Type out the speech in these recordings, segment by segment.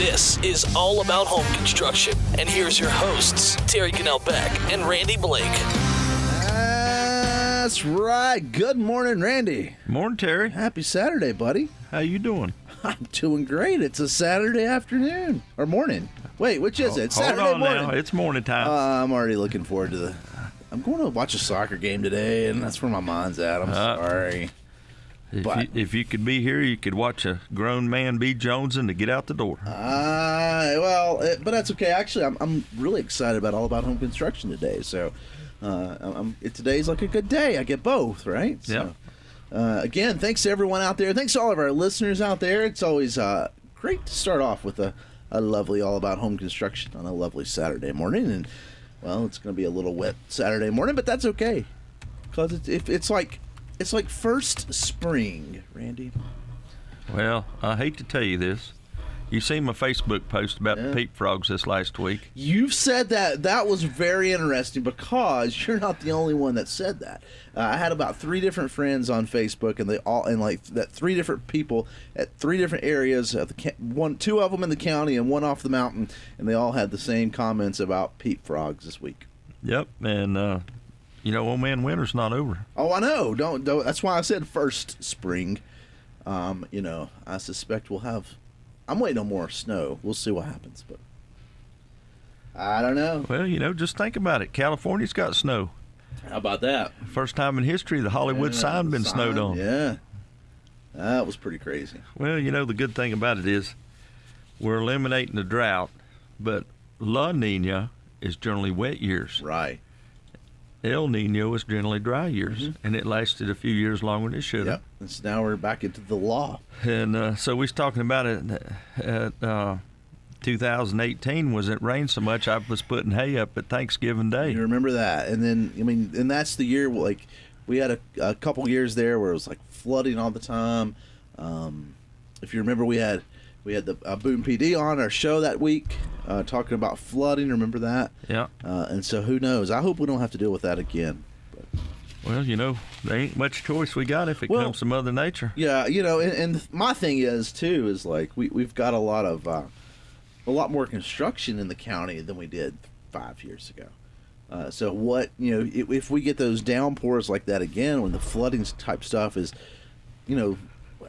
This is All About Home Construction. And here's your hosts, Terry Cannell Beck and Randy Blake. That's right. Good morning, Randy. Morning, Terry. Happy Saturday, buddy. How you doing? I'm doing great. It's a Saturday afternoon. Or morning. Wait, which is it? Hold Saturday on morning. now. It's morning time. I'm already looking forward to I'm going to watch a soccer game today, and that's where my mind's at. I'm sorry. If you could be here, you could watch a grown man be jonesing to get out the door. But that's okay. Actually, I'm really excited about All About Home Construction today. So today's like a good day. I get both, right? Yeah. Again, thanks to everyone out there. Thanks to all of our listeners out there. It's always great to start off with a lovely All About Home Construction on a lovely Saturday morning. And, well, it's going to be a little wet Saturday morning, but that's okay. Because it's like first spring, Randy. Well, I hate to tell you this. You seen my Facebook post about the peep frogs this last week? You've said that was very interesting because you're not the only one that said that. I had about 3 different friends on Facebook, and that 3 different people at 3 different areas of the 2 of them in the county and 1 off the mountain, and they all had the same comments about peep frogs this week. Yep, and old man, winter's not over. Oh, I know. Don't. That's why I said first spring. I suspect we'll have. I'm waiting on more snow. We'll see what happens, but I don't know. Well, just think about it. California's got snow. How about that? First time in history the Hollywood sign been snowed on. Yeah. That was pretty crazy. Well, the good thing about it is we're eliminating the drought, but La Nina is generally wet years. Right. El Nino is generally dry years, and it lasted a few years longer than it should have. Yep. And so now we're back into the law. And so we was talking about it at 2018 was it rained so much I was putting hay up at Thanksgiving Day. You remember that. And then, and that's the year, like, we had a couple years there where it was, like, flooding all the time. If you remember, we had the Boone PD on our show that week talking about flooding. Remember that? Yeah. And so who knows? I hope we don't have to deal with that again. But. Well, there ain't much choice we got if it comes to Mother Nature. Yeah, and my thing is like we've got a lot more construction in the county than we did 5 years ago. So what, if we get those downpours like that again, when the flooding type stuff is,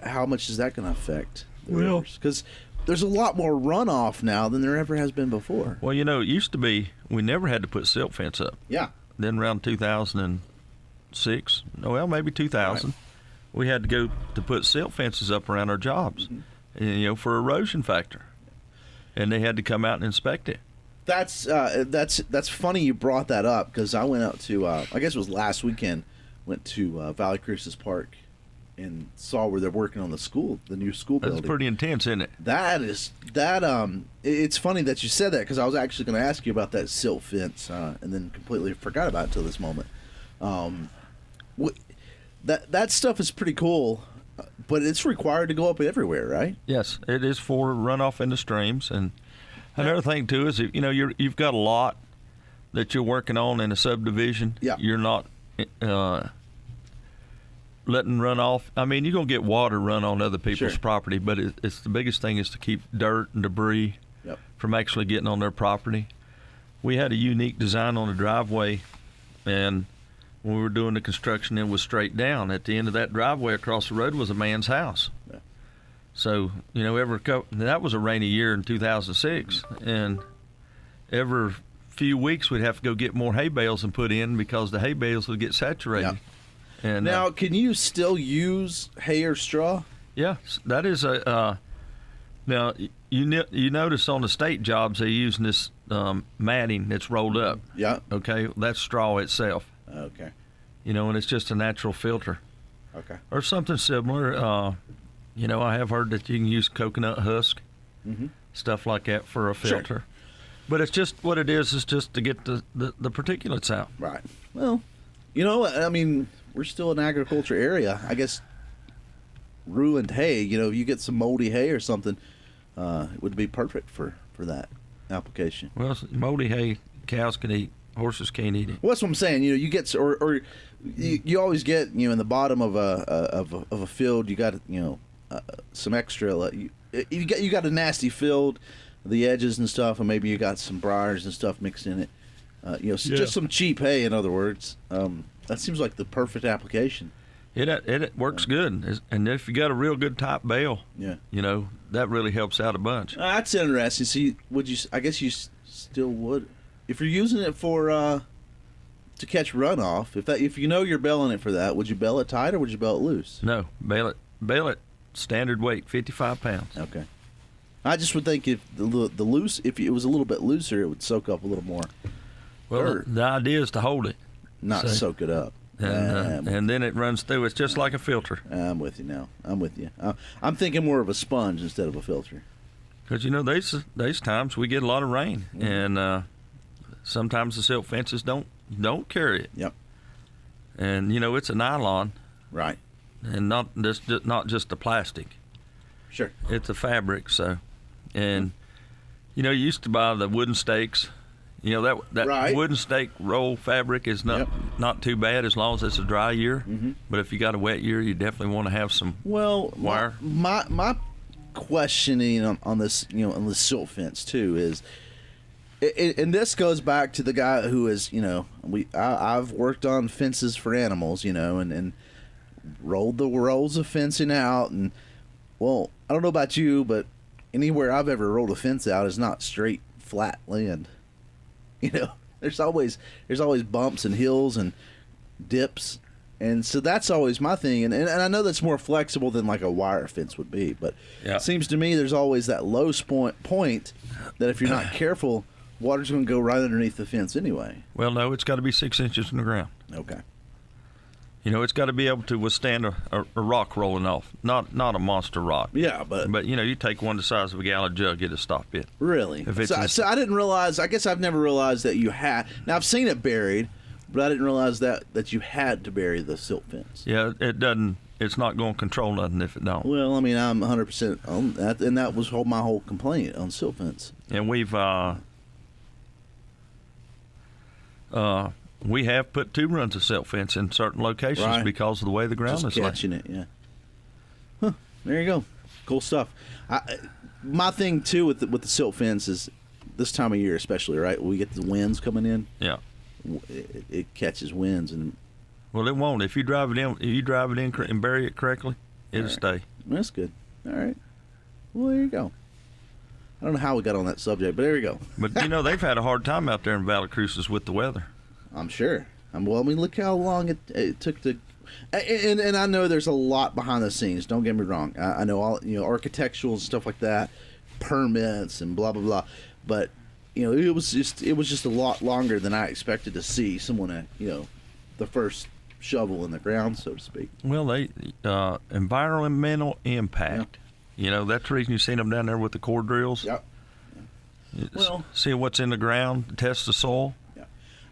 how much is that going to affect? Because there's a lot more runoff now than there ever has been before. Well, it used to be we never had to put silt fence up. Yeah. Then around 2006, maybe 2000, right, we had to go to put silt fences up around our jobs, for erosion factor, and they had to come out and inspect it. That's funny you brought that up because I went out to I guess it was last weekend, went to Valley Cruces Park and saw where they're working on the new school building. That's pretty intense, isn't it? It's funny that you said that because I was actually going to ask you about that silt fence and then completely forgot about it until this moment. That stuff is pretty cool, but it's required to go up everywhere, right? Yes, it is for runoff into streams. And another thing too is you've got a lot that you're working on in a subdivision. Yeah. You're not letting run off. You're going to get water run on other people's property, but it's the biggest thing is to keep dirt and debris from actually getting on their property. We had a unique design on the driveway, and when we were doing the construction, it was straight down. At the end of that driveway across the road was a man's house. Yeah. So, that was a rainy year in 2006, and every few weeks we'd have to go get more hay bales and put in because the hay bales would get saturated. Yeah. And now, can you still use hay or straw? Yeah, that is now you notice on the state jobs they use this matting that's rolled up. Yeah. Okay, that's straw itself. Okay. And it's just a natural filter. Okay. Or something similar. I have heard that you can use coconut husk, stuff like that for a filter. Sure. But it's just what it is just to get the particulates out. Right. Well, we're still an agriculture area. I guess ruined hay, you get some moldy hay or something, it would be perfect for that application. Well, moldy hay, cows can eat. Horses can't eat it. Well, that's what I'm saying. You get you always get in the bottom of a field. You got some extra. You got a nasty field. the edges and stuff, and maybe you got some briars and stuff mixed in it. Just some cheap hay, in other words. That seems like the perfect application. It works good, and if you got a real good top bale, Yeah. That really helps out a bunch. That's interesting. See, I guess you still would, if you're using it for to catch runoff. If you know you're baling it for that, would you bale it tight or would you bale it loose? No, bale it standard weight, 55 pounds. Okay. I just would think if if it was a little bit looser, it would soak up a little more. Well, the idea is to hold it, not soak it up. And then it runs through. It's just like a filter. I'm with you now. I'm with you. I'm thinking more of a sponge instead of a filter. Because there's times we get a lot of rain, and sometimes the silt fences don't carry it. Yep. And it's a nylon, right? And not just the plastic. Sure. It's a fabric. So, and you used to buy the wooden stakes. That right. wooden stake roll fabric is not too bad as long as it's a dry year. Mm-hmm. But if you got a wet year, you definitely want to have some wire. My questioning on this, on the silt fence too is, and this goes back to the guy who is, I've worked on fences for animals, and rolled the rolls of fencing out, and well, I don't know about you, but anywhere I've ever rolled a fence out is not straight flat land. There's always bumps and hills and dips, and so that's always my thing. And I know that's more flexible than like a wire fence would be, but it seems to me there's always that low point that if you're not careful, water's going to go right underneath the fence anyway. Well, no, it's got to be 6 inches in the ground. Okay. It's got to be able to withstand a rock rolling off, not a monster rock. Yeah, but you take one the size of a gallon jug, it'll stop it. Really? So I didn't realize. I guess I've never realized that you had. Now I've seen it buried, but I didn't realize that you had to bury the silt fence. Yeah, it doesn't. It's not going to control nothing if it don't. Well, I mean, I'm 100% on that, and that was my whole complaint on silt fence. And we have put 2 runs of silt fence in certain locations because of the way the ground is catching it, yeah. Huh, there you go. Cool stuff. My thing, too, with the silt fence is this time of year especially, right? We get the winds coming in. Yeah. It catches winds. Well, it won't. If you drive it in and bury it correctly, it'll stay. That's good. All right. Well, there you go. I don't know how we got on that subject, but there you go. But, they've had a hard time out there in Valley Cruces with the weather. I'm sure. Look how long it took to, and I know there's a lot behind the scenes. Don't get me wrong. I know all architectural and stuff like that, permits and blah blah blah. But it was just a lot longer than I expected to see someone the first shovel in the ground, so to speak. Well, they environmental impact. Yeah. That's the reason you've seen them down there with the core drills. Yep. Well, see what's in the ground, test the soil.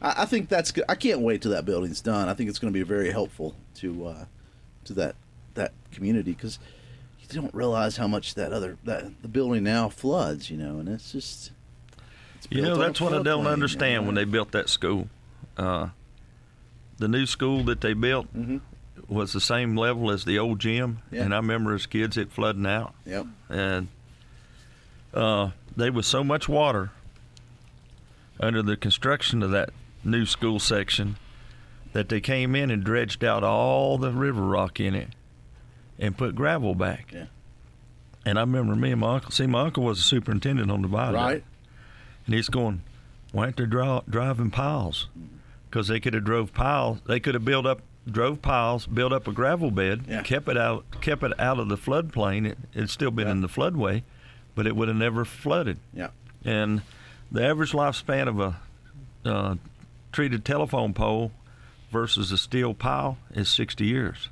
I think that's good. I can't wait till that building's done. I think it's going to be very helpful to that community, because you don't realize how much the building now floods, and it's just. That's what I don't understand when they built that school. The new school that they built was the same level as the old gym, and I remember as kids it flooding out. Yep. And there was so much water under the construction of that new school section that they came in and dredged out all the river rock in it and put gravel back. Yeah. And I remember me and my uncle. See, my uncle was a superintendent on the viaduct. Right. And he's going, why aren't they driving piles? Because they could have drove piles. They could have drove piles, built up a gravel bed, kept it out of the floodplain. It'd still been in the floodway, but it would have never flooded. Yeah. And the average lifespan of a treated telephone pole versus a steel pile is 60 years.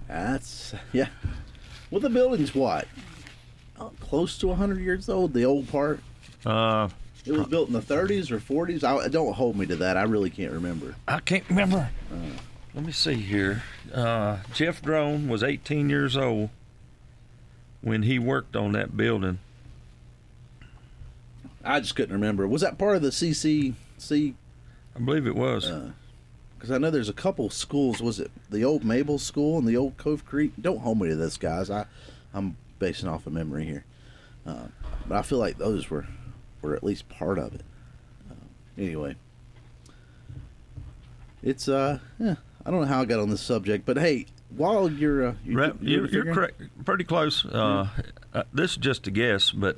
That's Well, the building's what? Close to 100 years old. The old part. It was built in the 30s or 40s. Don't hold me to that. I really can't remember. I can't remember. Let me see here. Jeff Drone was 18 years old when he worked on that building. I just couldn't remember. Was that part of the CCC? I believe it was. Because I know there's a couple schools. Was it the old Mabel School and the old Cove Creek? Don't hold me to this, guys. I'm basing off of memory here. But I feel like those were at least part of it. Anyway, it's I don't know how I got on this subject, but hey, while you're correct, pretty close. This is just a guess, but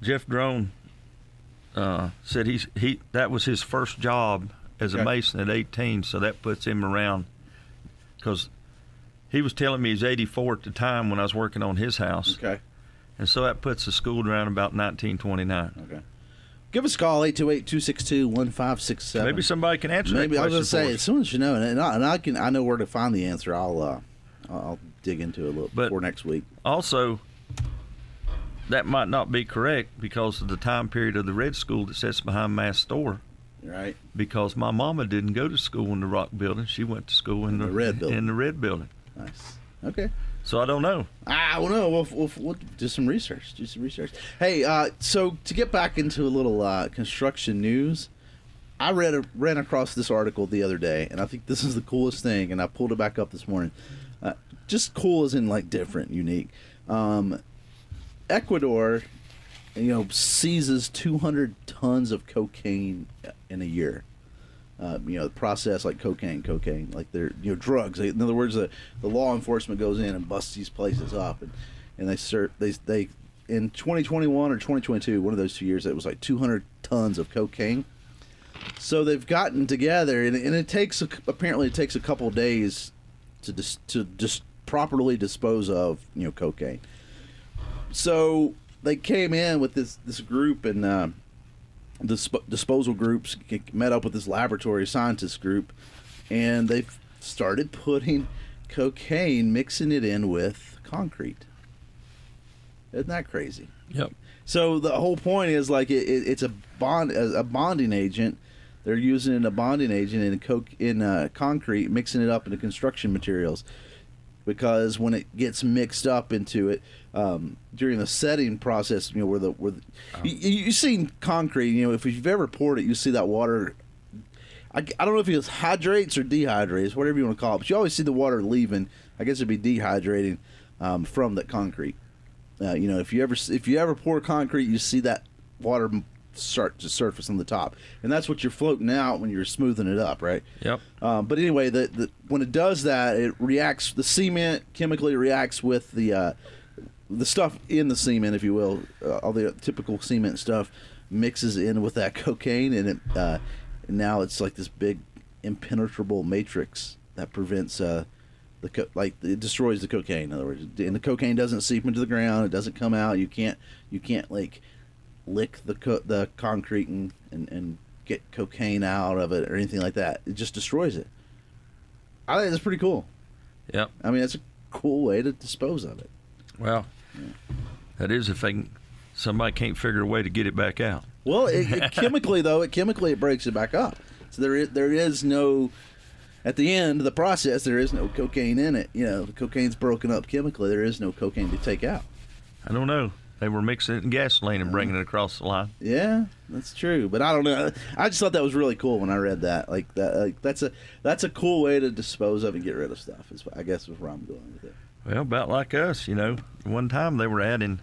Jeff Drone said he that was his first job as a mason at 18, so that puts him around, because he was telling me he's 84 at the time when I was working on his house. Okay. And so that puts the school around about 1929. Okay. Give us a call, 828-262-1567. Maybe somebody can answer that question. Maybe I was going to say, for us. as soon as you know, and I know where to find the answer. I'll dig into it a little before next week. Also, that might not be correct because of the time period of the red school that sits behind Mass Store. Right. Because my mama didn't go to school in the Rock building; she went to school in the red building. In the red building. Nice. Okay. So I don't know. Well, no. We'll do some research. Hey, so to get back into a little construction news, I ran across this article the other day, and I think this is the coolest thing. And I pulled it back up this morning. Just cool as in like different, unique. Ecuador, seizes 200 tons of cocaine in a year. The process like cocaine, like they're drugs. In other words, the law enforcement goes in and busts these places up, and they in 2021 or 2022, one of those 2 years, it was like 200 tons of cocaine. So they've gotten together, and it apparently takes a couple of days to just properly dispose of cocaine. So they came in with this group, and disposal groups met up with this laboratory scientist group, and they started putting cocaine, mixing it in with concrete. Isn't that crazy? Yep. So the whole point is like it's a bonding agent. They're using a bonding agent in concrete, mixing it up into construction materials, because when it gets mixed up into it during the setting process, you've seen concrete. If you've ever poured it, you see that water. I don't know if it's hydrates or dehydrates, whatever you want to call it, but you always see the water leaving. I guess it'd be dehydrating from that concrete. If you ever pour concrete, you see that water start to surface on the top, and that's what you're floating out when you're smoothing it up, right? Yep. But anyway, when it does that, it reacts. The cement chemically reacts with the stuff in the cement, if you will. All the typical cement stuff mixes in with that cocaine, and now it's like this big impenetrable matrix that prevents it destroys the cocaine. In other words, and the cocaine doesn't seep into the ground. It doesn't come out. You can't like lick the concrete and get cocaine out of it or anything like that. It just destroys it. I think that's pretty cool. Yep. I mean, that's a cool way to dispose of it. Well, that is if somebody can't figure a way to get it back out. Well, chemically it breaks it back up. So there is no, at the end of the process, there is no cocaine in it. The cocaine's broken up chemically. There is no cocaine to take out. I don't know. They were mixing it in gasoline and bringing it across the line. Yeah, that's true. But I don't know. I just thought that was really cool when I read that. That's a cool way to dispose of and get rid of stuff. I guess is where I'm going with it. Well, about like us, one time they were adding.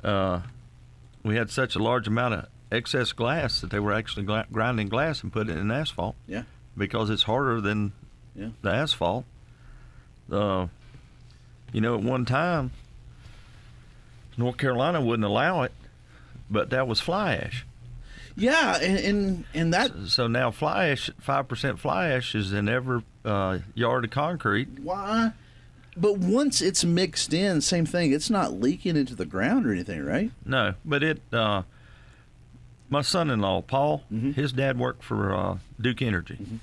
We had such a large amount of excess glass that they were actually grinding glass and putting it in asphalt. Yeah. Because it's harder than the asphalt. At one time, North Carolina wouldn't allow it, but that was fly ash. Yeah, and that. So now fly ash, 5% fly ash is in every yard of concrete. Why? But once it's mixed in, same thing. It's not leaking into the ground or anything, right? No, but my son-in-law, Paul, his dad worked for Duke Energy. Mm-hmm.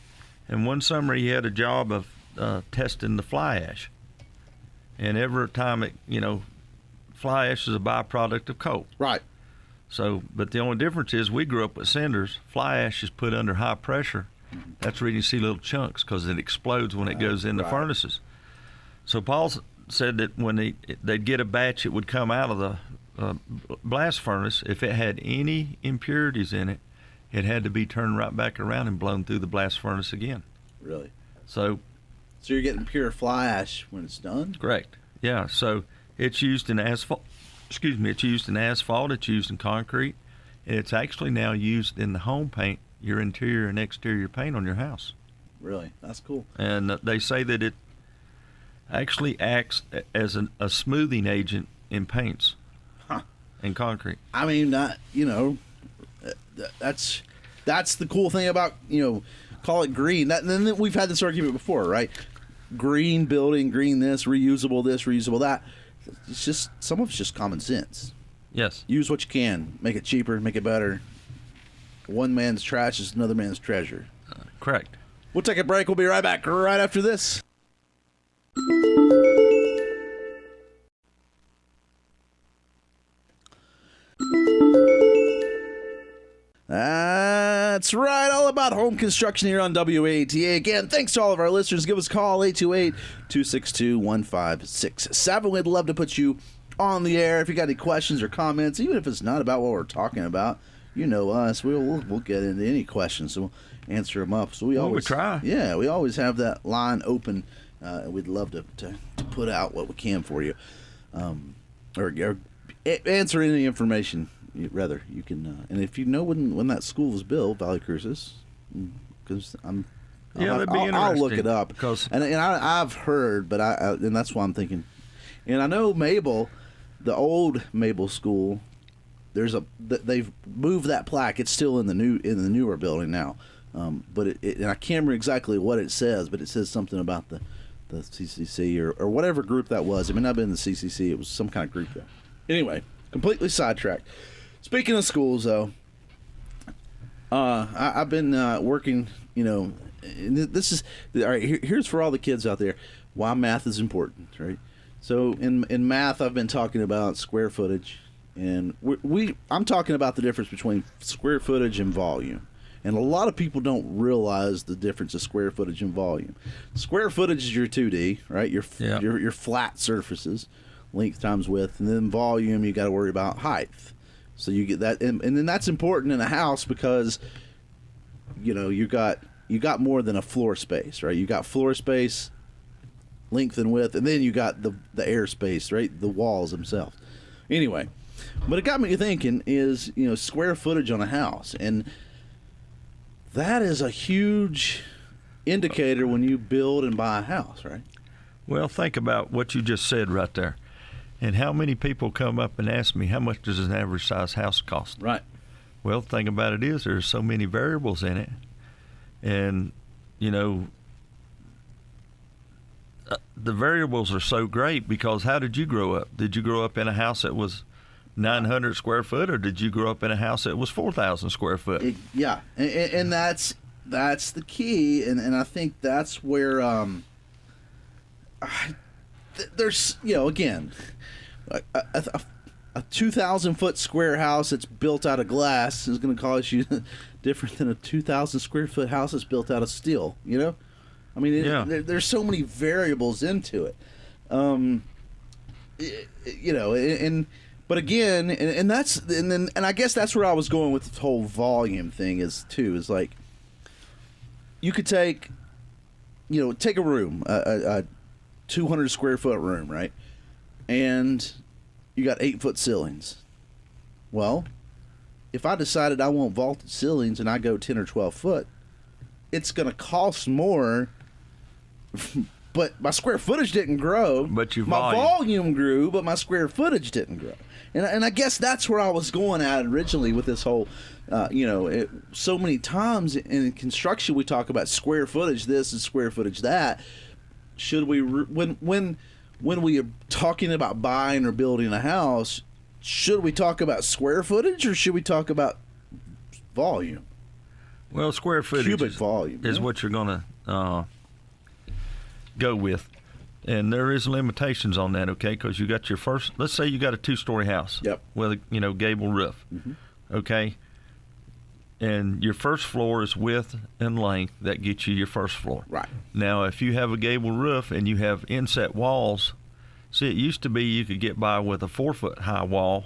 And one summer he had a job of testing the fly ash. And every time fly ash is a byproduct of coal. Right. So, but the only difference is we grew up with cinders. Fly ash is put under high pressure. That's where you see little chunks because it explodes when it goes in the furnaces. So Paul said that when they'd get a batch, it would come out of the blast furnace. If it had any impurities in it, it had to be turned right back around and blown through the blast furnace again. Really? So you're getting pure fly ash when it's done? Correct. Yeah. So It's used in asphalt. Excuse me. It's used in asphalt. It's used in concrete, and it's actually now used in the home paint, your interior and exterior paint on your house. Really, that's cool. And they say that it actually acts as a smoothing agent in paints and concrete. I mean, that's the cool thing about, call it green. And then we've had this argument before, right? Green building, green this, reusable that. It's just, some of it's just common sense. Yes. Use what you can. Make it cheaper, make it better. One man's trash is another man's treasure. Correct. We'll take a break. We'll be right back right after this. That's right, all about home construction here on WATA. Again, thanks to all of our listeners. Give us a call, 828-262-1567. We'd love to put you on the air. If you got any questions or comments, even if it's not about what we're talking about, you know us. We'll get into any questions, so we'll answer them up. So we try. Yeah, we always have that line open. We'd love to put out what we can for you, or answer any information. Rather, you can, and if you know when that school was built, Valley Cruces, because I'll look it up. And I've heard, but and that's why I'm thinking. And I know Mabel, the old Mabel School, they've moved that plaque. It's still in the newer building now, but and I can't remember exactly what it says, but it says something about the CCC or whatever group that was. It may not have been the CCC. It was some kind of group there. Anyway, completely sidetracked. Speaking of schools, though, I've been working, and this is, all right, here's for all the kids out there why math is important, right? So in math, I've been talking about square footage, and I'm talking about the difference between square footage and volume. And a lot of people don't realize the difference of square footage and volume. Square footage is your 2D, right? Your flat surfaces, length times width, and then volume, you got to worry about height. So you get that, and then that's important in a house because, you got more than a floor space, right? You got floor space, length and width, and then you got the air space, right? The walls themselves. Anyway, but it got me thinking is, square footage on a house, and that is a huge indicator when you build and buy a house, right? Well, think about what you just said right there. And how many people come up and ask me, how much does an average size house cost? Right. Well, the thing about it is there's so many variables in it. And, the variables are so great because how did you grow up? Did you grow up in a house that was 900 square foot, or did you grow up in a house that was 4,000 square foot? Yeah. And that's the key. And I think that's where there's, again, a 2,000 foot square house that's built out of glass is going to cost you different than a 2,000 square foot house that's built out of steel. I mean, there's so many variables into it. But again, and I guess that's where I was going with the whole volume thing is like you could take a room, a 200 square foot room, right? And you got 8-foot ceilings. Well, if I decided I want vaulted ceilings and I go 10 or 12 foot, it's going to cost more, but my square footage didn't grow. But my volume grew, but my square footage didn't grow. And I guess that's where I was going at originally with this whole, so many times in construction we talk about square footage this and square footage that. Should we, when we are talking about buying or building a house, should we talk about square footage or should we talk about volume? Well, square footage cubic volume is what you're going to go with. And there is limitations on that, okay? Because you got your first, let's say you got a 2-story house. Yep. With a, gable roof. Mm-hmm. Okay? And your first floor is width and length. That gets you your first floor. Right. Now, if you have a gable roof and you have inset walls, see, it used to be you could get by with a 4-foot high wall.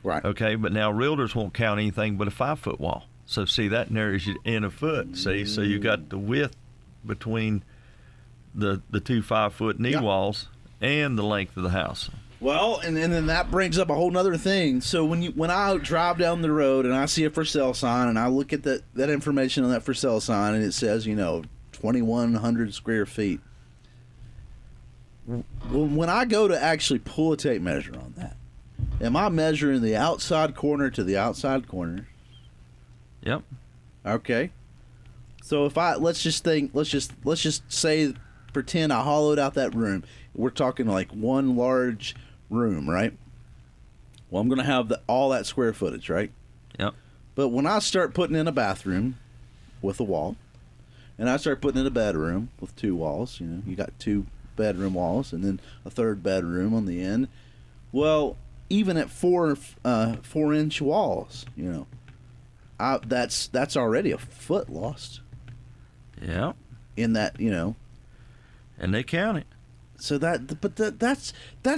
Right. Okay, but now realtors won't count anything but a 5-foot wall. So, see, that narrows you in a foot. See, so you got the width between the 2 5-foot knee walls and the length of the house. Well, and then that brings up a whole nother thing. So when I drive down the road and I see a for sale sign and I look at that information on that for sale sign and it says 2,100 square feet. When I go to actually pull a tape measure on that, am I measuring the outside corner to the outside corner? Yep. Okay. So if let's just say, pretend I hollowed out that room. We're talking like one large room, right? Well, I'm going to have all that square footage, right? Yep. But when I start putting in a bathroom with a wall, and I start putting in a bedroom with 2 walls, you got 2 bedroom walls, and then a 3rd bedroom on the end. Well, even at 4-inch walls, that's already a foot lost. Yeah. In that, And they count it. So that's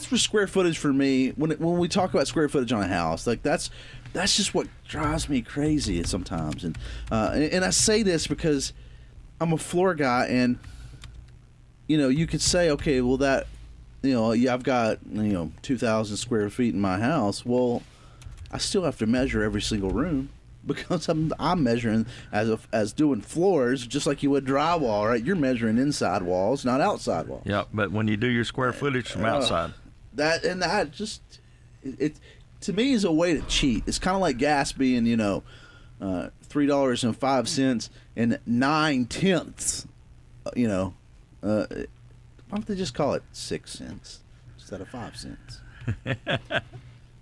for square footage for me. When we talk about square footage on a house, like that's just what drives me crazy sometimes. And I say this because I'm a floor guy, and you could say, okay, well that, I've got 2,000 square feet in my house. Well, I still have to measure every single room. Because I'm measuring as doing floors just like you would drywall, right? You're measuring inside walls, not outside walls. Yeah, but when you do your square footage from outside, that just it to me is a way to cheat. It's kind of like gas being $3.05 and 9/10. Why don't they just call it 6 cents instead of 5 cents?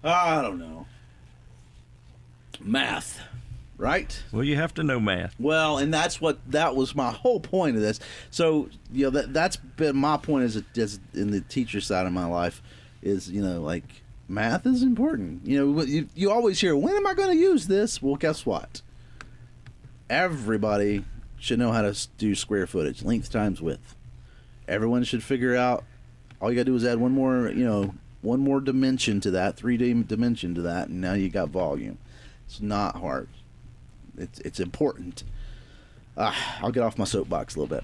I don't know. Math, right? Well, you have to know math. Well, and that was my whole point of this. So that's been my point as in the teacher side of my life is like math is important. You always hear, when am I going to use this? Well, guess what? Everybody should know how to do square footage, length times width. Everyone should figure out. All you got to do is add one more dimension to that, 3D dimension to that, and now you got volume. It's not hard. It's important. I'll get off my soapbox a little bit,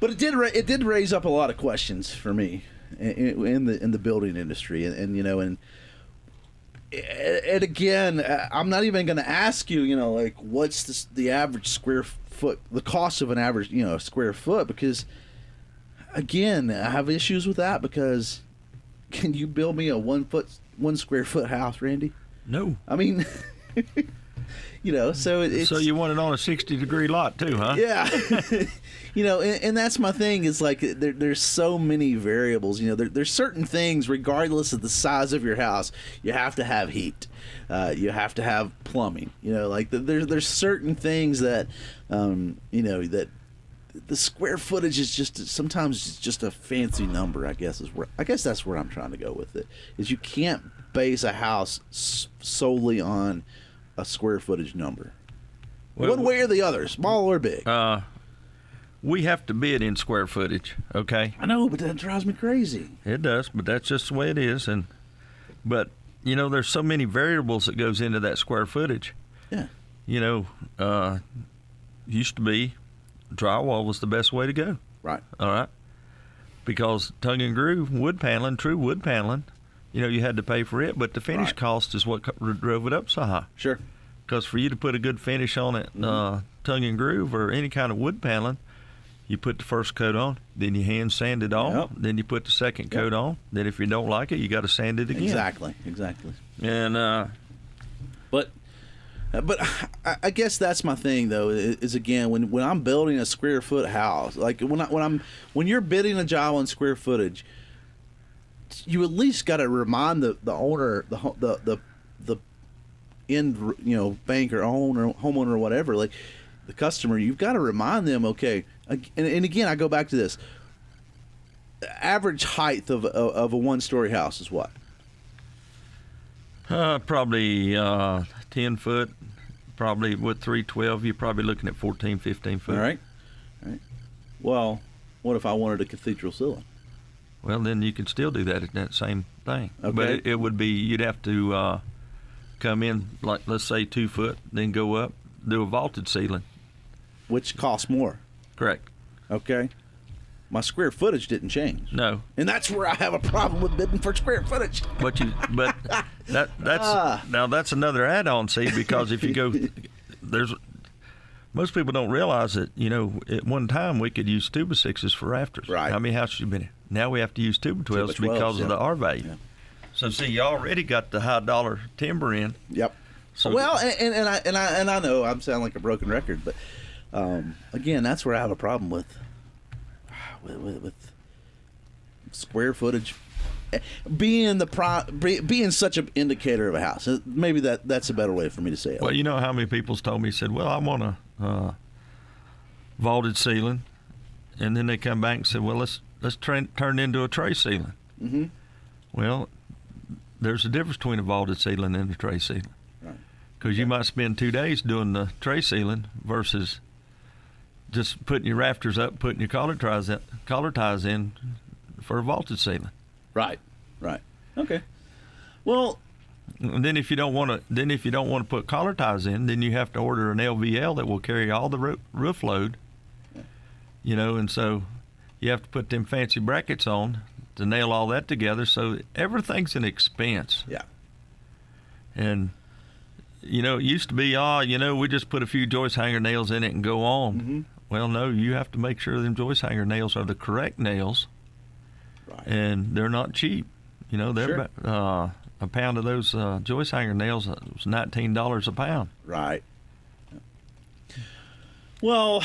but it did raise up a lot of questions for me in the building industry, and again, I'm not even going to ask you, like what's the average square foot, the cost of an average square foot, because again, I have issues with that because can you build me a 1 square foot house, Randy? No. I mean. So you want it on a 60-degree lot too, huh? Yeah. And that's my thing is like there's so many variables. There's certain things regardless of the size of your house, you have to have heat. You have to have plumbing. There's certain things that that the square footage is just a fancy number. I guess that's where I'm trying to go with it. Is you can't base a house solely on a square footage number. Well, one way or the other, small or big. We have to bid in square footage, okay? I know, but that drives me crazy. It does, but that's just the way it is. But there's so many variables that goes into that square footage. Yeah. Used to be drywall was the best way to go. Right. All right. Because tongue and groove, true wood paneling, you had to pay for it, but the finish cost is what drove it up so high. Sure. Because for you to put a good finish on it, tongue and groove or any kind of wood paneling, you put the first coat on, then you hand sand it on, then you put the second coat on. Then if you don't like it, you got to sand it again. Exactly. And but I guess that's my thing though. Is again when I'm building a square foot house, like when you're bidding a job on square footage, you at least got to remind the owner, the end bank or owner, homeowner or whatever, like the customer, you've got to remind them, okay, and again I go back to this, average height of a 1-story house is what? Probably 10 foot, probably with 312 you're probably looking at 14, 15 foot. All right. Well, what if I wanted a cathedral ceiling? Well, then you could still do that same thing. Okay. But it would be, you'd have to come in, like, let's say 2 foot, then go up, do a vaulted ceiling. Which costs more. Correct. Okay. my square footage didn't change. No. And that's where I have a problem with bidding for square footage. But that's another add-on, see, because if you go, most people don't realize that, at one time we could use 2x6s for rafters. Right. How many houses you been in? Now we have to use 2x12s because of the R value. Yeah. So see, you already got the high dollar timber in. Yep. So well, and I know I'm sounding like a broken record, but again, that's where I have a problem with square footage being such an indicator of a house. Maybe that's a better way for me to say it. Well, you know how many people's told me, said, well, I want a vaulted ceiling, and then they come back and said, well, let's turn it into a tray ceiling. Mm-hmm. Well, there's a difference between a vaulted ceiling and a tray ceiling. Because you might spend 2 days doing the tray ceiling versus just putting your rafters up, putting your collar ties in for a vaulted ceiling. Right. Okay. Well, and then if you don't want to put collar ties in, then you have to order an LVL that will carry all the roof load. And so you have to put them fancy brackets on to nail all that together. So everything's an expense. Yeah. And it used to be, we just put a few joist hanger nails in it and go on. Mm-hmm. Well, no, you have to make sure them joist hanger nails are the correct nails. Right. And they're not cheap. They're sure. A pound of those joist hanger nails was $19 a pound. Right. Well,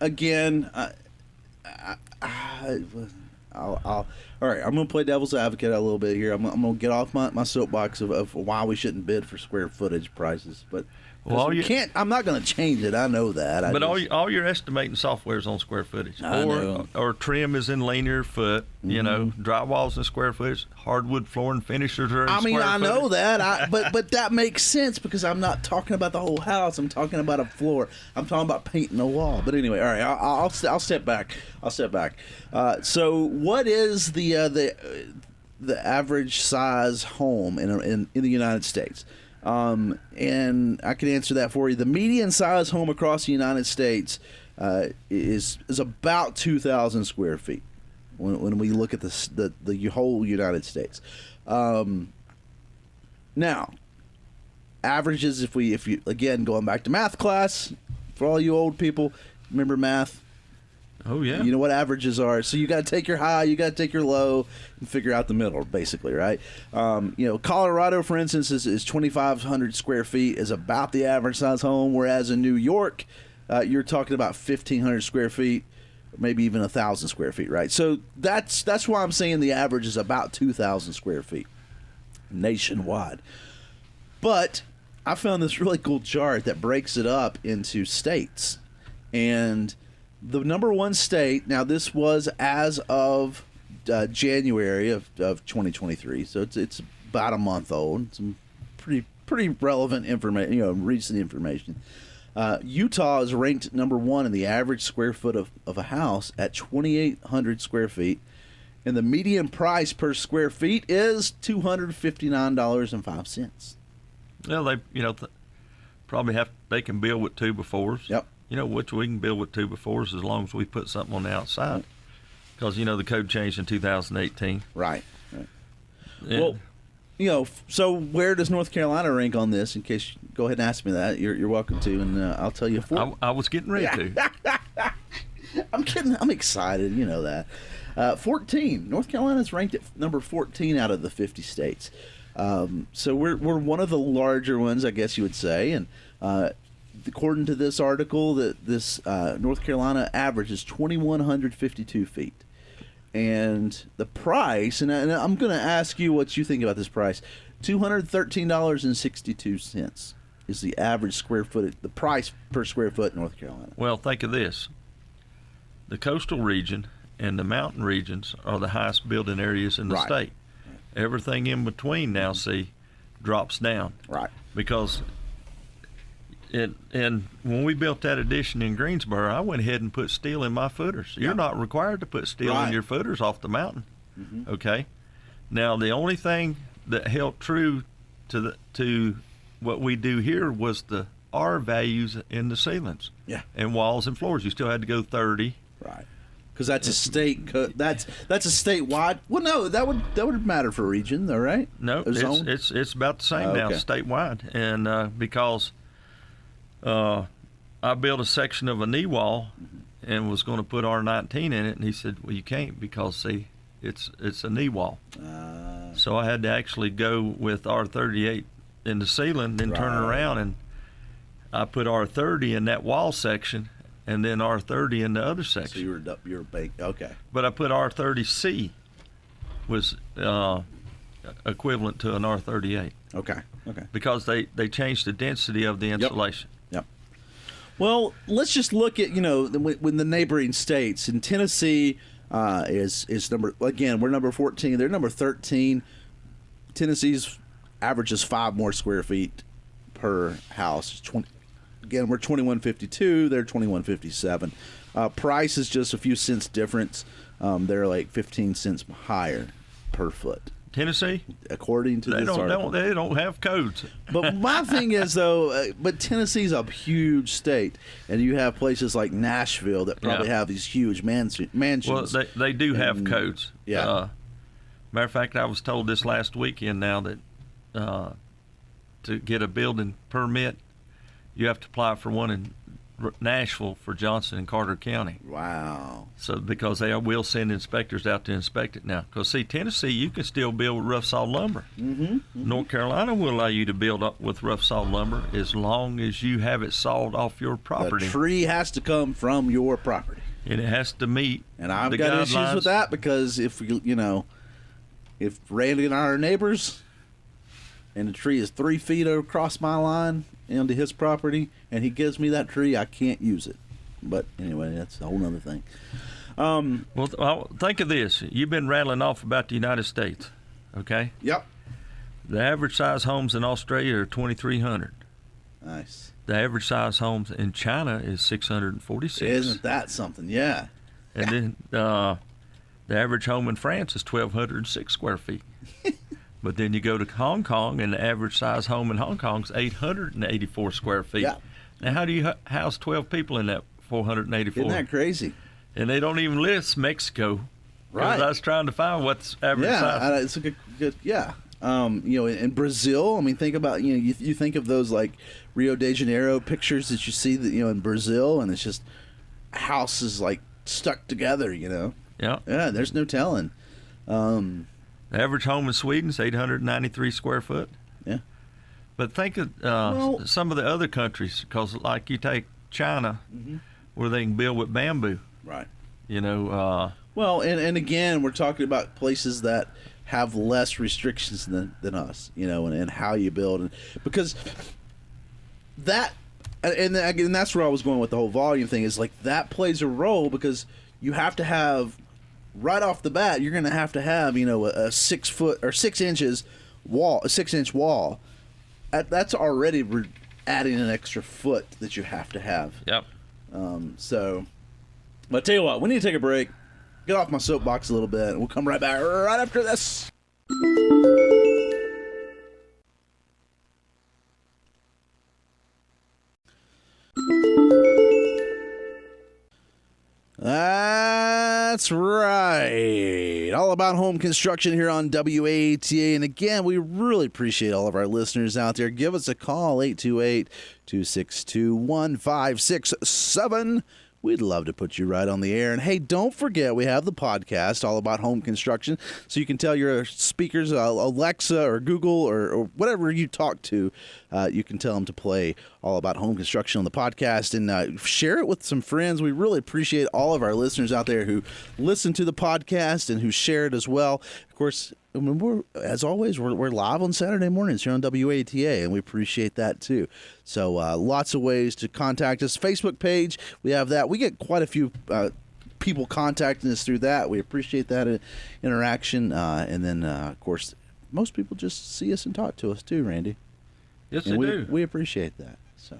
again, all right, I'm going to play devil's advocate a little bit here. I'm going to get off my soapbox of why we shouldn't bid for square footage prices. But I'm not going to change it. I know that. All your estimating software is on square footage. Or trim is in linear foot. Mm-hmm. Drywall's in square footage. Hardwood flooring finishers are in square footage. I know that. But that makes sense because I'm not talking about the whole house. I'm talking about a floor. I'm talking about painting a wall. But anyway, all right. I'll step back. So what is the average size home in the United States? And I can answer that for you. The median size home across the United States is about 2,000 square feet when we look at the whole United States. Now, averages, if you again going back to math class, for all you old people, remember math? Oh, yeah. You know what averages are. So you got to take your high, you got to take your low, and figure out the middle, basically, right? Colorado, for instance, is 2,500 square feet is about the average size home, whereas in New York, you're talking about 1,500 square feet, maybe even 1,000 square feet, right? So that's why I'm saying the average is about 2,000 square feet nationwide. But I found this really cool chart that breaks it up into states, and the number one state, now this was as of January of 2023, so it's about a month old. Some pretty relevant information, recent information. Utah is ranked number one in the average square foot of a house at 2,800 square feet, and the median price per square feet is $259.05. Well, they probably they can build with 2x4s. Yep. Which we can build with 2x4s as long as we put something on the outside. Because, the code changed in 2018. Right. Yeah. Well, so where does North Carolina rank on this? In case, go ahead and ask me that. You're welcome to, and I'll tell you. I was getting ready to. I'm kidding. I'm excited. You know that. 14. North Carolina's ranked at number 14 out of the 50 states. So we're one of the larger ones, I guess you would say, and according to this article, that this North Carolina average is 2,152 feet. And the price, and I'm going to ask you what you think about this price, $213.62 is the average square foot, the price per square foot in North Carolina. Well, think of this. The coastal region and the mountain regions are the highest building areas in the state. Everything in between now, drops down. Right. Because and when we built that addition in Greensboro, I went ahead and put steel in my footers. You're not required to put steel in your footers off the mountain. Mm-hmm. Okay. Now the only thing that held true to what we do here was the R values in the ceilings. Yeah. And walls and floors. You still had to go 30 Right. Because that's a state. That's a statewide. Well, no, that would matter for a region, though, right? No, it's about the same now, statewide, and because I built a section of a knee wall and was going to put R19 in it, and he said, "Well, you can't because see, it's a knee wall." So I had to actually go with R38 in the ceiling, then turn around, and I put R30 in that wall section, and then R30 in the other section. So you were baked. Okay. But I put R30C was equivalent to an R38. Okay. Because they changed the density of the insulation. Yep. Well, let's just look at when the neighboring states. In Tennessee is we're number 14. They're number 13. Tennessee's averages 5 more square feet per house. Again, we're 2152. They're 2157. Price is just a few cents difference. They're like 15 cents higher per foot. Tennessee, according to this article, they don't have codes. But my thing is though, but Tennessee's a huge state, and you have places like Nashville that probably have these huge mansions. Well, they do have codes. Yeah. Matter of fact, I was told this last weekend now that to get a building permit, you have to apply for one in Nashville for Johnson and Carter County. Wow. So because they will send inspectors out to inspect it now. Because see, Tennessee, you can still build with rough saw lumber. North Carolina will allow you to build up with rough saw lumber as long as you have it sawed off your property. The tree has to come from your property, and it has to meet. And I've the got guidelines. issues with that because if Randy and I are neighbors, and the tree is 3 feet across my line into his property, and he gives me that tree, I can't use it. But anyway, that's a whole other thing. Well, think of this. You've been rattling off about the United States, okay? Yep. The average size homes in Australia are 2,300. Nice. The average size homes in China is 646. Isn't that something? Yeah. And then the average home in France is 1,206 square feet. But then you go to Hong Kong, and the average size home in Hong Kong is 884 square feet. Yeah. Now, how do you house 12 people in that 484? Isn't that crazy? And they don't even list Mexico. Right. I was trying to find what's average size. Yeah, it's a good. Yeah. In Brazil, I mean, think about you think of those like Rio de Janeiro pictures that you see that in Brazil, and it's just houses like stuck together. Yeah. Yeah. There's no telling. The average home in Sweden is 893 square foot. Yeah. But think of some of the other countries, because like you take China, where they can build with bamboo. Right. Well, and again, we're talking about places that have less restrictions than us, and how you build. And because that, and again, that's where I was going with the whole volume thing, is like that plays a role because you have to have, right off the bat, you're going to have a 6 foot or 6 inches wall, a 6-inch wall. That's already adding an extra foot that you have to have. Yep. So, but I tell you what, we need to take a break, get off my soapbox a little bit, and we'll come right back right after this. That's right. All about home construction here on WATA. And again, we really appreciate all of our listeners out there. Give us a call, 828-262-1567. We'd love to put you right on the air. And hey, don't forget, we have the podcast, All About Home Construction, so you can tell your speakers, Alexa or Google or whatever you talk to, you can tell them to play All About Home Construction on the podcast and share it with some friends. We really appreciate all of our listeners out there who listen to the podcast and who share it as well. Of course, as always, we're live on Saturday mornings here on WATA, and we appreciate that too. So lots of ways to contact us. Facebook page, we have that. We get quite a few people contacting us through that. We appreciate that interaction. And then, of course, most people just see us and talk to us too, Randy. Yes, they do. We appreciate that. So,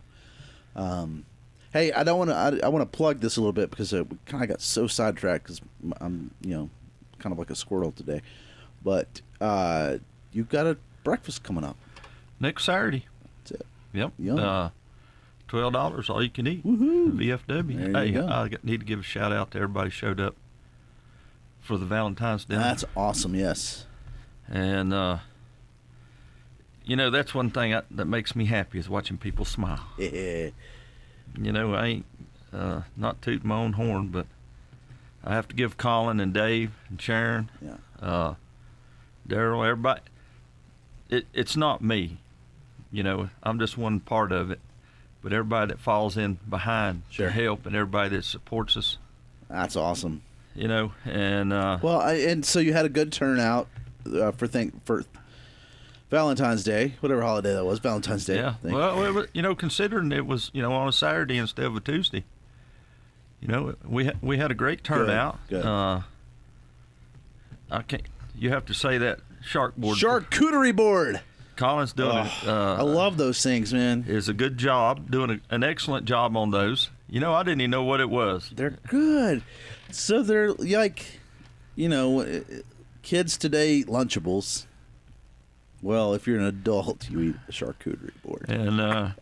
hey, I want to plug this a little bit because we kind of got so sidetracked because I'm kind of like a squirrel today. But you've got a breakfast coming up next Saturday. That's it. Yep. $12, all you can eat. Woohoo. VFW. There Hey, you go. I need to give a shout out to everybody who showed up for the Valentine's dinner. That's awesome. Yes. And that's one thing that makes me happy is watching people smile. Yeah. I ain't not tooting my own horn, but I have to give Colin and Dave and Sharon, Daryl, everybody. It's not me, I'm just one part of it, but everybody that falls in behind Sure. to help and everybody that supports us, That's awesome. and Well, and so you had a good turnout for Valentine's Day, whatever holiday that was, Valentine's Day. yeah. I think. Well, it was, considering it was on a Saturday instead of a Tuesday, we had a great turnout. Good. I can't. You have to say that shark board. Charcuterie board. Colin's doing it. I love those things, man. Is a good job, doing an excellent job on those. I didn't even know what it was. They're good. So they're like, kids today eat Lunchables. Well, if you're an adult, you eat a charcuterie board. And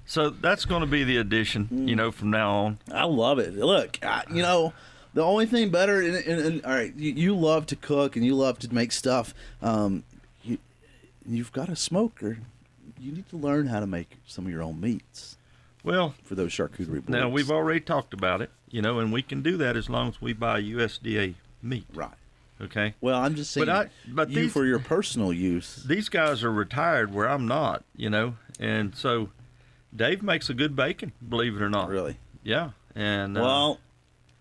so that's going to be the addition, from now on. I love it. Look, the only thing better, and all right, you love to cook and you love to make stuff. You've got a smoker. You need to learn how to make some of your own meats. Well, for those charcuterie boards. Now, we've already talked about it, and we can do that as long as we buy USDA meat. Right. Okay? Well, I'm just saying, but for your personal use. These guys are retired where I'm not, and so Dave makes a good bacon, believe it or not. Really? Yeah. And well,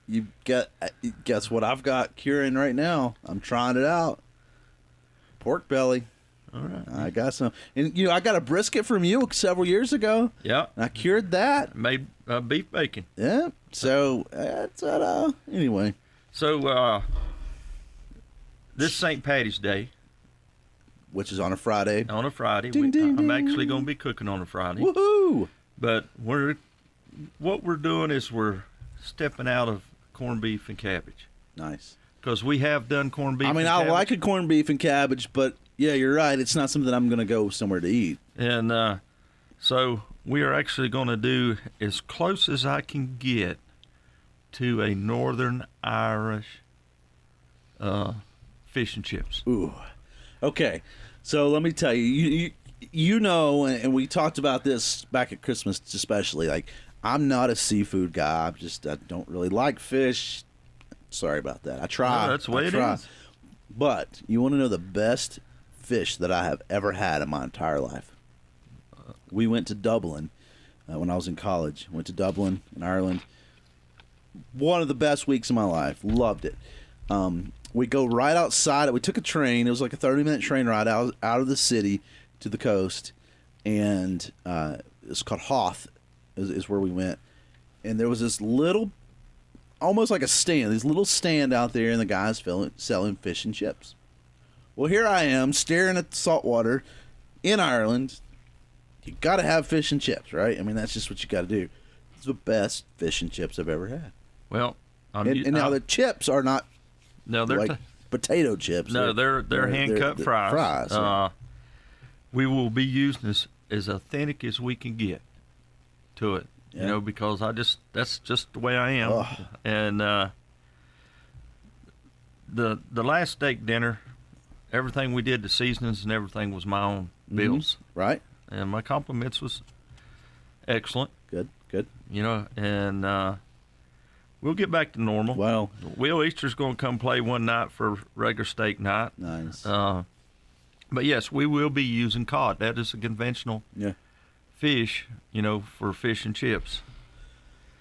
you guess what I've got curing right now? I'm trying it out. Pork belly. All right. I got some, and I got a brisket from you several years ago. Yeah. I cured that. Made beef bacon. Yeah. So that's anyway. So this St. Patty's Day, which is on a Friday. On a Friday, Ding, ding, I'm ding. actually going to be cooking on a Friday. Woohoo! But what we're doing is we're stepping out of corned beef and cabbage. Nice. Because we have done corned beef. I mean, I like a corned beef and cabbage, but yeah, you're right. It's not something I'm going to go somewhere to eat. And so we are actually going to do as close as I can get to a Northern Irish fish and chips. Ooh. Okay. So let me tell you, and we talked about this back at Christmas especially, like, I'm not a seafood guy. I don't really like fish. Sorry about that. I try. No, that's the way it is. But you want to know the best fish that I have ever had in my entire life? We went to Dublin when I was in college. Went to Dublin in Ireland. One of the best weeks of my life. Loved it. We go right outside. We took a train. It was like a 30-minute train ride out of the city to the coast. And it's called Hoth is where we went. And there was this little, almost like a stand, this little stand out there, and the guy's selling fish and chips. Well, here I am staring at the salt water in Ireland. You got to have fish and chips, right? I mean, that's just what you got to do. It's the best fish and chips I've ever had. Well, and now the chips are not they're like potato chips. No, they're hand-cut fries. Yeah. We will be using as authentic as we can get to it, because that's just the way I am. Oh. And the last steak dinner, everything we did, the seasonings and everything was my own bills. Right. And my compliments was excellent. Good. And we'll get back to normal. Well, Will Easter's going to come play one night for regular steak night. Nice. But yes, we will be using cod. That is a conventional fish, for fish and chips.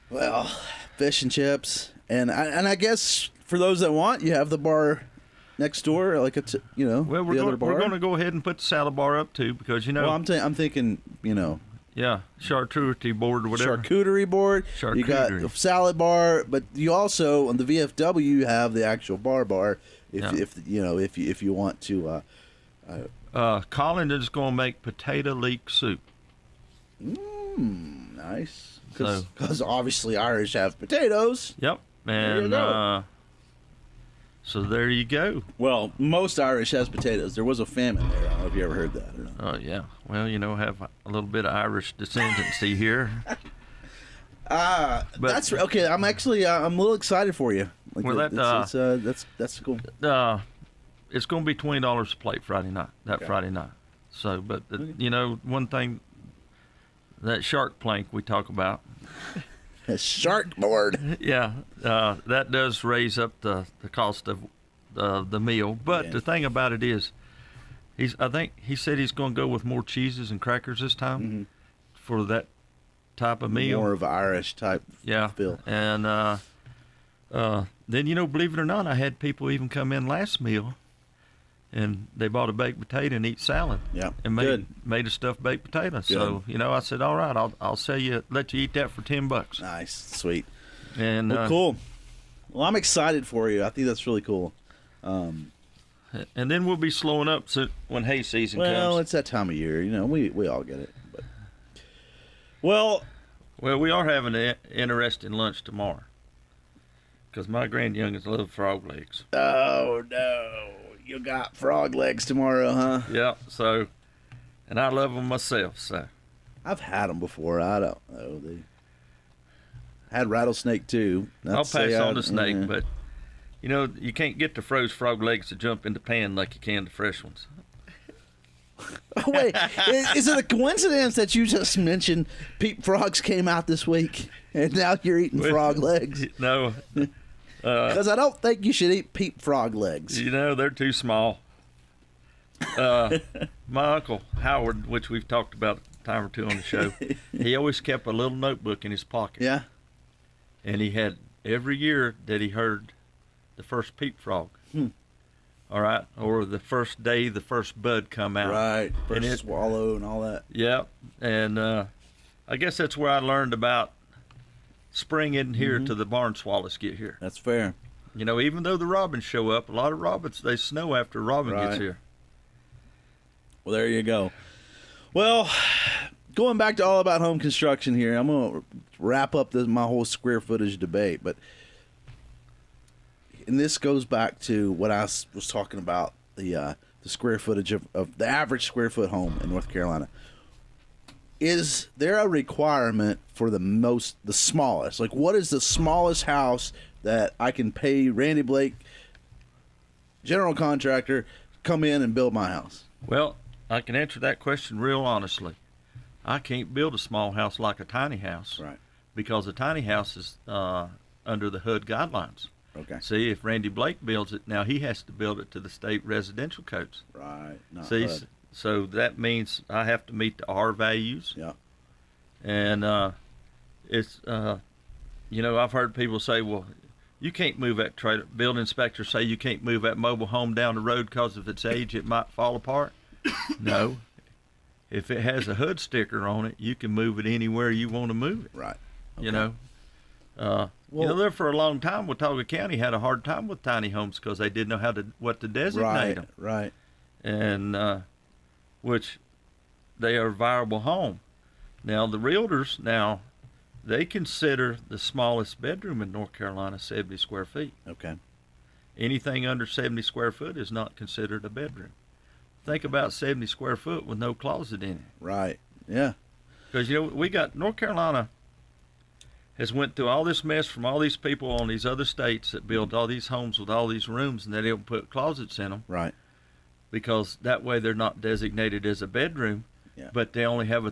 Well, fish and chips, and I guess for those that want, you have the bar next door, like Well, the other bar. We're going to go ahead and put the salad bar up too, because Well, I'm thinking, charcuterie board or whatever. Charcuterie board. You got the salad bar, but you also on the VFW you have the actual bar. If you want to. Colin is going to make potato leek soup. Nice. Because obviously Irish have potatoes. Yep. There you And go. So there you go. Well, most Irish has potatoes. There was a famine there. I don't know if you ever heard that or not. Oh yeah. Well, have a little bit of Irish descendancy here. That's okay. I'm actually I'm a little excited for you. Like Well, that's cool. It's going to be $20 a plate Friday night. Friday night. So, but one thing, that shark plank we talk about. A shark board. Yeah, that does raise up the cost of the meal. But the thing about it is, I think he said he's going to go with more cheeses and crackers this time for that type of meal. More of Irish type feel. And then, believe it or not, I had people even come in last meal, and they bought a baked potato and eat salad. Yeah, and made a stuffed baked potato. Good. So I said, all right, I'll let you eat that for $10. Nice, sweet, and cool. Well, I'm excited for you. I think that's really cool. And then we'll be slowing up when hay season comes. Well, it's that time of year. We all get it. But well, we are having an interesting lunch tomorrow because my grandyoungins love frog legs. Oh no. You got frog legs tomorrow, huh? Yeah, so, and I love them myself, so. I've had them before. I don't know. They had rattlesnake, too. I'll pass on the snake, but, you can't get the froze frog legs to jump in the pan like you can the fresh ones. Oh, wait. Is it a coincidence that you just mentioned peep frogs came out this week, and now you're eating frog legs? No. Because I don't think you should eat peep frog legs. They're too small. My Uncle Howard, which we've talked about a time or two on the show, he always kept a little notebook in his pocket. Yeah. And he had every year that he heard the first peep frog. All right. Or the first day the first bud come out. Right. First swallow and all that. Yeah. And I guess that's where I learned about spring isn't here till the barn swallows get here. That's fair. Even though the robins show up, a lot of robins, they snow after robin gets here. Well, there you go. Well, going back to all about home construction here, I'm going to wrap up my whole square footage debate. And this goes back to what I was talking about, the square footage of the average square foot home in North Carolina. Is there a requirement for the smallest? Like, what is the smallest house that I can pay Randy Blake, general contractor, come in and build my house? Well, I can answer that question real honestly. I can't build a small house like a tiny house. Right. Because a tiny house is under the HUD guidelines. Okay. See, if Randy Blake builds it, now he has to build it to the state residential codes. Right. Not See, HUD. so that means I have to meet the R values. Yeah. And it's, I've heard people say, well, you can't move that trailer. Building inspectors say you can't move that mobile home down the road because of its age, it might fall apart. No. If it has a HUD sticker on it, you can move it anywhere you want to move it. Right. Okay. There for a long time, Watauga County had a hard time with tiny homes because they didn't know what to designate them. Right. And which they are a viable home. Now the realtors they consider the smallest bedroom in North Carolina 70 square feet. Okay. Anything under 70 square foot is not considered a bedroom. Think about 70 square foot with no closet in it. Right. Yeah. Because we got North Carolina has went through all this mess from all these people on these other states that built all these homes with all these rooms and they don't put closets in them. Right. Because that way they're not designated as a bedroom, but they only have a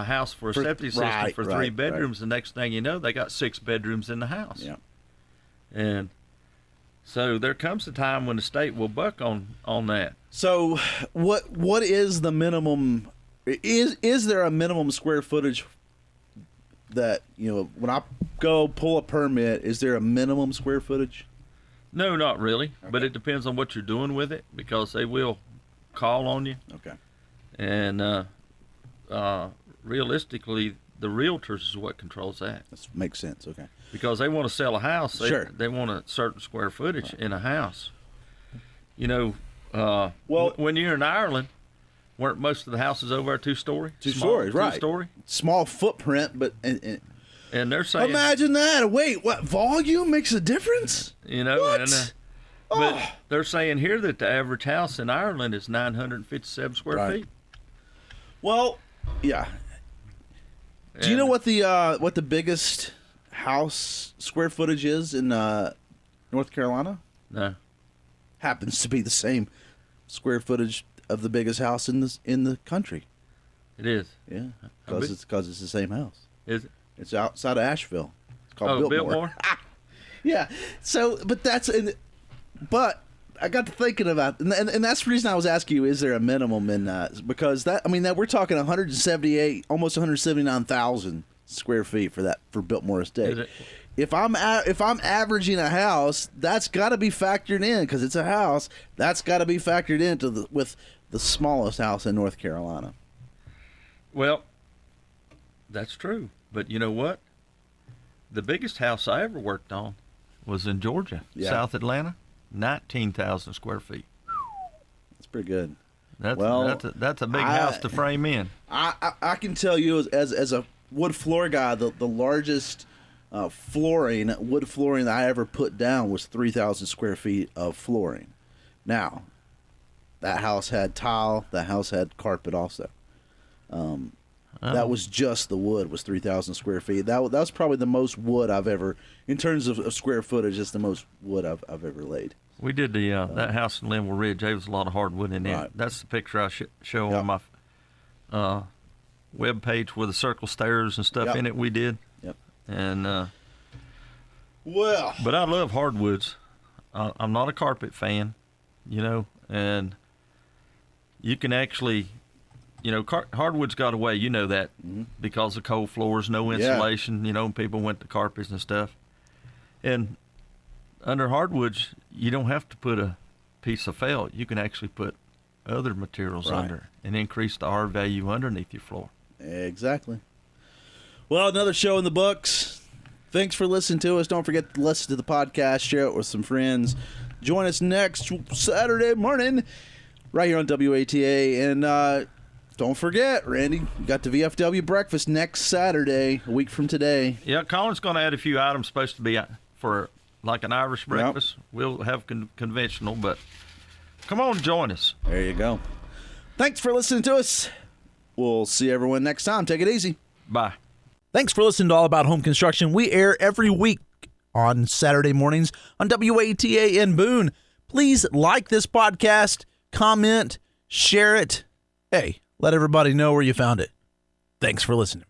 house for a septic system for three bedrooms. The next thing you know, they got 6 bedrooms in the house. Yeah. And so there comes a time when the state will buck on that. So what is the minimum? Is there a minimum square footage that, when I go pull a permit, is there a minimum square footage? No, not really. Okay. But it depends on what you're doing with it because they will call on you. Okay. And realistically, the realtors is what controls that. That makes sense. Okay. Because they want to sell a house. They want a certain square footage in a house. When you're in Ireland, weren't most of the houses over there 2-story? Two stories, right? 2-story. Small footprint, but And they're saying, imagine that. Wait, what? Volume makes a difference? You know, What? and but they're saying here that the average house in Ireland is 957 square feet. Well, yeah. Do you know what the biggest house square footage is in North Carolina? No. Happens to be the same square footage of the biggest house in the country. It is. Yeah, because it's the same house. Is it? It's outside of Asheville. It's called Biltmore. Yeah. So, but I got to thinking about, and that's the reason I was asking you: is there a minimum in because that we're talking 178, almost 179,000 square feet for Biltmore Estate. If I'm averaging a house, that's got to be factored in because it's a house. That's got to be factored into with the smallest house in North Carolina. Well, that's true. But you know what? The biggest house I ever worked on was in Georgia, South Atlanta, 19,000 square feet. That's pretty good. That's a big house to frame in. I can tell you as a wood floor guy, the largest wood flooring that I ever put down was 3,000 square feet of flooring. Now, that house had tile. That house had carpet also. That was just the wood was 3,000 square feet. That was probably the most wood I've ever, in terms of square footage, that's the most wood I've ever laid. We did that house in Linville Ridge. There was a lot of hardwood in there. Right. That's the picture I show on my web page with the circle stairs and stuff in it. We did. Yep. And well, but I love hardwoods. I'm not a carpet fan, and you can actually. Hardwood's got away, that, because of cold floors, no insulation, people went to carpets and stuff. And under hardwoods, you don't have to put a piece of felt. You can actually put other materials under and increase the R value underneath your floor. Exactly. Well, another show in the books. Thanks for listening to us. Don't forget to listen to the podcast, share it with some friends. Join us next Saturday morning right here on WATA. And, don't forget, Randy, you got the VFW breakfast next Saturday, a week from today. Yeah, Colin's going to add a few items supposed to be for like an Irish breakfast. Yep. We'll have conventional, but come on, join us. There you go. Thanks for listening to us. We'll see everyone next time. Take it easy. Bye. Thanks for listening to All About Home Construction. We air every week on Saturday mornings on WATA in Boone. Please like this podcast, comment, share it. Hey, let everybody know where you found it. Thanks for listening.